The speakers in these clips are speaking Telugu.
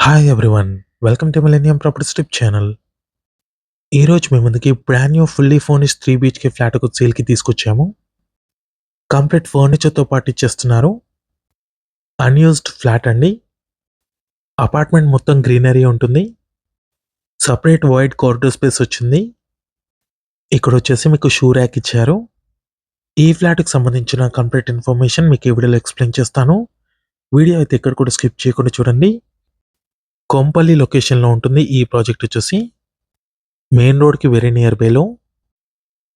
Hi everyone. Welcome to millennium properties tip channel. ఈరోజు మీ ముందుకి brand new fully furnished 3 BHK flat ఒక సేల్‌కి తీసుకొచ్చాము. కంప్లీట్ ఫర్నిచర్‌తో పాటు ఇచ్చేస్తున్నారు. అన్‌యూజ్డ్ ఫ్లాట్ అండి. అపార్ట్మెంట్ మొత్తం గ్రీనరీ ఉంటుంది. సెపరేట్ వైడ్ కారిడార్ స్పేస్ వచ్చింది. ఇక్కడ వచ్చేసి మీకు షూ ర్యాక్ ఇచ్చారు. ఈ ఫ్లాట్‌కి సంబంధించిన కంప్లీట్ ఇన్ఫర్మేషన్ మీకు ఈ వీడియోలో ఎక్స్‌ప్లెయిన్ చేస్తాను. వీడియో అయితే ఎక్కడ కూడా స్కిప్ చేయకుండా చూడండి. కొంపల్లి లొకేషన్‌లో ఉంటుంది ఈ ప్రాజెక్ట్ వచ్చేసి. మెయిన్ రోడ్‌కి వెరీ నియర్ బైలో.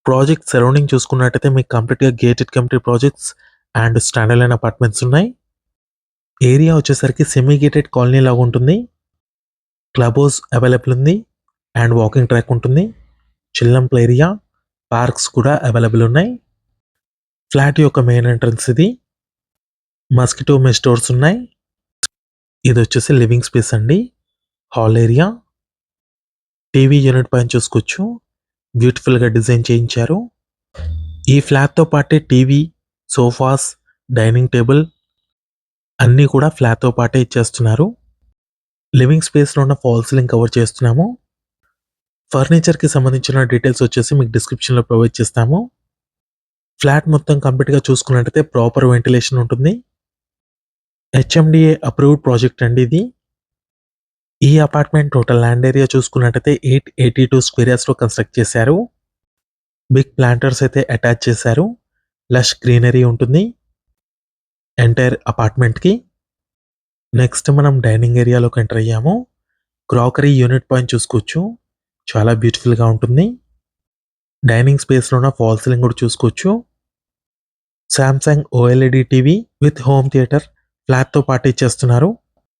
ప్రాజెక్ట్ సరౌండింగ్ చూసుకున్నట్టయితే మీకు కంప్లీట్‌గా gated community projects and stand alone apartments ఉన్నాయి. ఏరియా వచ్చేసరికి సెమీ గేటెడ్ కాలనీ లాగా ఉంటుంది. క్లబ్ హౌస్ అవైలబుల్ ఉంది అండ్ వాకింగ్ ట్రాక్ ఉంటుంది. చిల్లంప్ల ఏరియా, పార్క్స్ కూడా అవైలబుల్ ఉన్నాయి. ఫ్లాట్ యొక్క మెయిన్ ఎంట్రన్స్ ఇది. మస్కిటో మెష్ డోర్స్ ఉన్నాయి. ఇది వచ్చేసి లివింగ్ స్పేస్ అండి. హాల్ ఏరియా, టీవీ యూనిట్ పైన చూసుకోవచ్చు. బ్యూటిఫుల్‌గా డిజైన్ చేయించారు. ఈ ఫ్లాట్‌తో పాటే టీవీ, సోఫాస్, డైనింగ్ టేబుల్ అన్నీ కూడా ఫ్లాట్‌తో పాటే ఇచ్చేస్తున్నారు. లివింగ్ స్పేస్‌లో ఉన్న ఫాల్ సీలింగ్ కవర్ చేస్తున్నాము. ఫర్నిచర్‌కి సంబంధించిన డీటెయిల్స్ వచ్చేసి మీకు డిస్క్రిప్షన్‌లో ప్రొవైడ్ చేస్తాము. ఫ్లాట్ మొత్తం కంప్లీట్‌గా చూసుకున్నట్టయితే ప్రాపర్ వెంటిలేషన్ ఉంటుంది. హెచ్ఎండిఏ అప్రూవ్డ్ ప్రాజెక్ట్ అండి ఇది. ఈ అపార్ట్మెంట్ టోటల్ ల్యాండ్ ఏరియా చూసుకున్నట్టయితే 882 స్క్వేర్ యార్డ్స్‌లో కన్స్ట్రక్ట్ చేశారు. బిగ్ ప్లాంటర్స్ అయితే అటాచ్ చేశారు. లష్ గ్రీనరీ ఉంటుంది ఎంటైర్ అపార్ట్మెంట్‌కి. నెక్స్ట్ మనం డైనింగ్ ఏరియాలోకి ఎంటర్ అయ్యాము. క్రాకరీ యూనిట్ పాయింట్ చూసుకోవచ్చు. చాలా బ్యూటిఫుల్‌గా ఉంటుంది. డైనింగ్ స్పేస్‌లో ఉన్న ఫాల్ సీలింగ్ కూడా చూసుకోవచ్చు. Samsung OLED TV with home theatre ఫ్లాట్‌తో పాటు ఇచ్చేస్తున్నారు.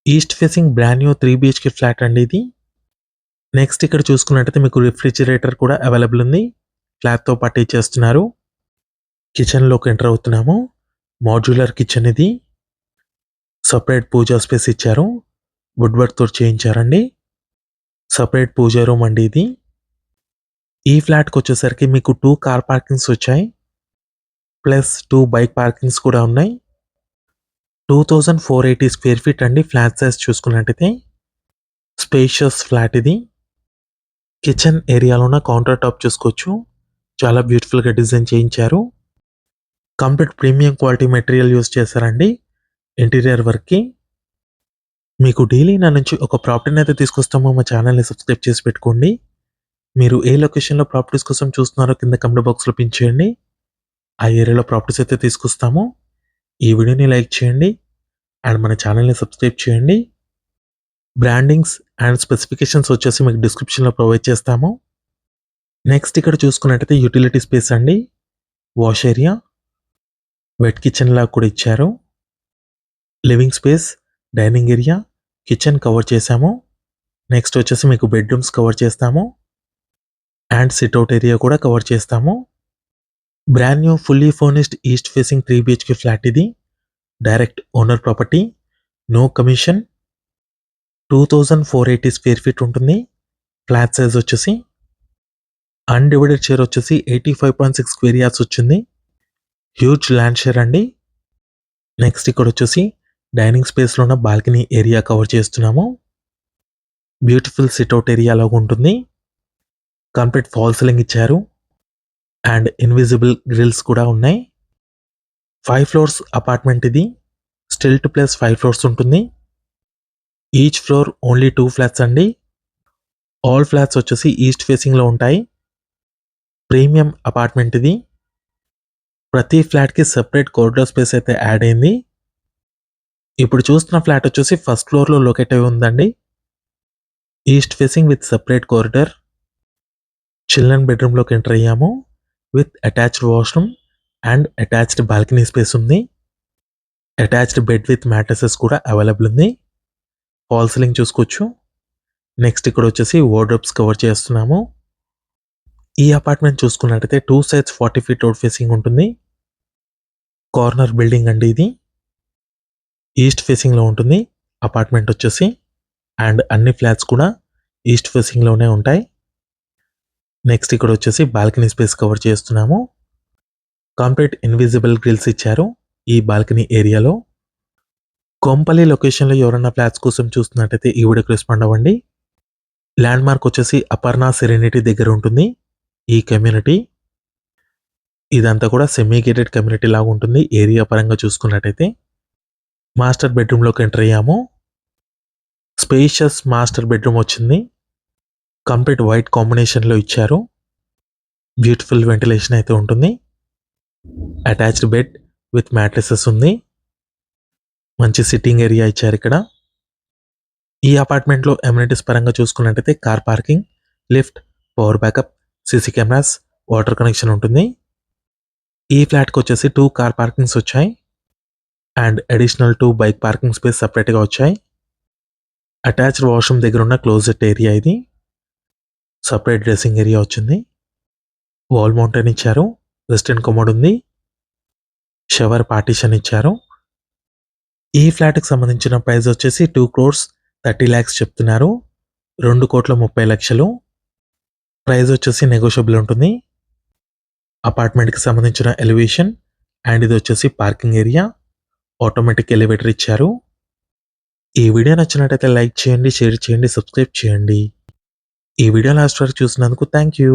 East facing brand new 3 BHK flat అండి ఇది. నెక్స్ట్ ఇక్కడ చూసుకున్నట్టయితే మీకు రిఫ్రిజిరేటర్ కూడా అవైలబుల్ ఉంది. ఫ్లాట్‌తో పాటు ఇచ్చేస్తున్నారు. కిచెన్‌లోకి ఎంటర్ అవుతున్నాము. మాడ్యులర్ కిచెన్ ఇది. సెపరేట్ పూజా స్పేస్ ఇచ్చారు. వుడ్ వర్క్‌తో చేయించారండి. సెపరేట్ పూజా రూమ్ అండి ఇది. ఈ ఫ్లాట్‌కి వచ్చేసరికి మీకు 2 కార్ పార్కింగ్స్ వచ్చాయి. ప్లస్ 2 బైక్ పార్కింగ్స్ కూడా ఉన్నాయి. 2480 స్క్వేర్ ఫీట్ అండి ఫ్లాట్ సైజ్ చూసుకున్నట్టయితే. స్పేషియస్ ఫ్లాట్ ఇది. కిచెన్ ఏరియాలో ఉన్న కౌంటర్ టాప్ చూసుకోవచ్చు. చాలా బ్యూటిఫుల్‌గా డిజైన్ చేయించారు. Complete premium quality material use చేశారండి ఇంటీరియర్ వర్క్‌కి. మీకు డైలీ నా నుంచి ఒక ప్రాపర్టీని అయితే తీసుకొస్తామో మా ఛానల్‌ని సబ్స్క్రైబ్ చేసి పెట్టుకోండి. మీరు ఏ లొకేషన్‌లో ప్రాపర్టీస్ కోసం చూస్తున్నారో కింద కామెంట్ బాక్స్‌లో పిన్ చేయండి. ఆ ఏరియాలో ప్రాపర్టీస్ అయితే తీసుకొస్తాము. ఈ వీడియోని లైక్ చేయండి అండ్ మన ఛానల్‌ని సబ్స్క్రైబ్ చేయండి. బ్రాండింగ్స్ అండ్ స్పెసిఫికేషన్స్ వచ్చేసి మీకు డిస్క్రిప్షన్‌లో ప్రొవైడ్ చేస్తాము. నెక్స్ట్ ఇక్కడ చూసుకున్నట్టయితే యుటిలిటీ స్పేస్ అండి. వాష్ ఏరియా, వెట్ కిచెన్ లాగా కూడా ఇచ్చారు. Living space, dining area, kitchen cover చేశాము. నెక్స్ట్ వచ్చేసి మీకు బెడ్రూమ్స్ కవర్ చేస్తాము. అండ్ సిట్అవుట్ ఏరియా కూడా కవర్ చేస్తాము. Brand new fully furnished east facing 3 BHK flat ఇది. Direct owner property. No commission. 2480 square feet ఉంటుంది. ఫ్లాట్ సైజ్ వచ్చేసి అన్‌డివైడెడ్ షేర్ వచ్చేసి 85.6 స్క్వేర్ యార్డ్స్ వచ్చింది. హ్యూజ్ ల్యాండ్ షేర్ అండి. నెక్స్ట్ ఇక్కడ వచ్చేసి డైనింగ్ స్పేస్‌లో ఉన్న బాల్కనీ ఏరియా కవర్ చేస్తున్నాము. బ్యూటిఫుల్ సిట్అవుట్ ఏరియా లాగా ఉంటుంది. కంప్లీట్ ఫాల్ సీలింగ్ ఇచ్చారు. అండ్ ఇన్విజిబుల్ గ్రిల్స్ కూడా ఉన్నాయి. 5 ఫ్లోర్స్ అపార్ట్మెంట్ ఇది. స్టిల్ట్ ప్లస్ 5 ఫ్లోర్స్ ఉంటుంది. ఈచ్ ఫ్లోర్ ఓన్లీ 2 ఫ్లాట్స్ అండి. ఆల్ ఫ్లాట్స్ వచ్చేసి ఈస్ట్ ఫేసింగ్‌లో ఉంటాయి. ప్రీమియం అపార్ట్మెంట్ ఇది. ప్రతి ఫ్లాట్‌కి సెపరేట్ కారిడార్ స్పేస్ అయితే యాడ్ అయింది. ఇప్పుడు చూస్తున్న ఫ్లాట్ వచ్చేసి ఫస్ట్ ఫ్లోర్‌లో లొకేట్ అయి ఉందండి. East facing with separate corridor. Children బెడ్రూమ్‌లోకి ఎంటర్ అయ్యాము. With attached washroom and attached balcony space ఉంది. అటాచ్డ్ బెడ్ విత్ మ్యాట్రెసెస్ కూడా అవైలబుల్ ఉంది. ఫాల్ సీలింగ్ చూసుకోవచ్చు. నెక్స్ట్ ఇక్కడ వచ్చేసి వార్డ్రోబ్స్ కవర్ చేస్తున్నాము. ఈ అపార్ట్మెంట్ చూసుకున్నట్టయితే 2 సైడ్స్ 40 ఫీట్ రోడ్ ఫేసింగ్ ఉంటుంది. కార్నర్ బిల్డింగ్ అండి ఇది. ఈస్ట్ ఫేసింగ్‌లో ఉంటుంది అపార్ట్మెంట్ వచ్చేసి. అండ్ అన్ని ఫ్లాట్స్ కూడా ఈస్ట్ ఫేసింగ్‌లోనే ఉంటాయి. నెక్స్ట్ ఇక్కడ వచ్చేసి బాల్కనీ స్పేస్ కవర్ చేస్తున్నాము. కంప్లీట్ ఇన్విజిబుల్ గ్రిల్స్ ఇచ్చారు ఈ బాల్కనీ ఏరియాలో. కొంపల్లి లొకేషన్‌లో ఎవరన్నా ఫ్లాట్స్ కోసం చూస్తున్నట్టయితే ఈ వీడియోకి రెస్పాండ్ అవ్వండి. ల్యాండ్‌మార్క్ వచ్చేసి అపర్ణ సెరెనిటీ దగ్గర ఉంటుంది. ఈ కమ్యూనిటీ. ఇదంతా కూడా సెమీ గేటెడ్ కమ్యూనిటీ లాగా ఉంటుంది ఏరియా పరంగా చూసుకున్నట్టయితే. మాస్టర్ బెడ్‌రూమ్‌లోకి ఎంటర్ అయ్యాము. స్పేషియస్ మాస్టర్ బెడ్‌రూమ్ వచ్చింది. కంప్లీట్ వైట్ కాంబినేషన్‌లో ఇచ్చారు. బ్యూటిఫుల్ వెంటిలేషన్ అయితే ఉంటుంది. అటాచ్డ్ బెడ్ విత్ మ్యాట్రెసెస్ ఉంది. మంచి సిట్టింగ్ ఏరియా ఇచ్చారు ఇక్కడ. ఈ అపార్ట్మెంట్‌లో అమ్యూనిటీస్ పరంగా చూసుకున్నట్టయితే car parking, lift, power backup, CC cameras, water connection ఉంటుంది. ఈ ఫ్లాట్‌కి వచ్చేసి 2 కార్ పార్కింగ్స్ వచ్చాయి. And additional 2 bike parking space సెపరేట్‌గా వచ్చాయి. అటాచ్డ్ వాష్రూమ్ దగ్గర ఉన్న క్లోజెట్ ఏరియా ఇది. సెపరేట్ డ్రెస్సింగ్ ఏరియా వచ్చింది. వాల్ మౌంటైన్ ఇచ్చారు. వెస్టర్న్ కమోడ్ ఉంది. షవర్ పార్టిషన్ ఇచ్చారు. ఈ ఫ్లాట్‌కి సంబంధించిన ప్రైస్ వచ్చేసి 2,30,00,000 చెప్తున్నారు. 2,30,00,000. ప్రైస్ వచ్చేసి నెగోషియబుల్ ఉంటుంది. అపార్ట్మెంట్‌కి సంబంధించిన ఎలివేషన్ అండ్ ఇది వచ్చేసి పార్కింగ్ ఏరియా. ఆటోమేటిక్ ఎలివేటర్ ఇచ్చారు. ఈ వీడియో నచ్చినట్టయితే లైక్ చేయండి, షేర్ చేయండి, సబ్స్క్రైబ్ చేయండి. ఈ వీడియో లాస్ట్ వరకు చూసినందుకు థాంక్ యూ.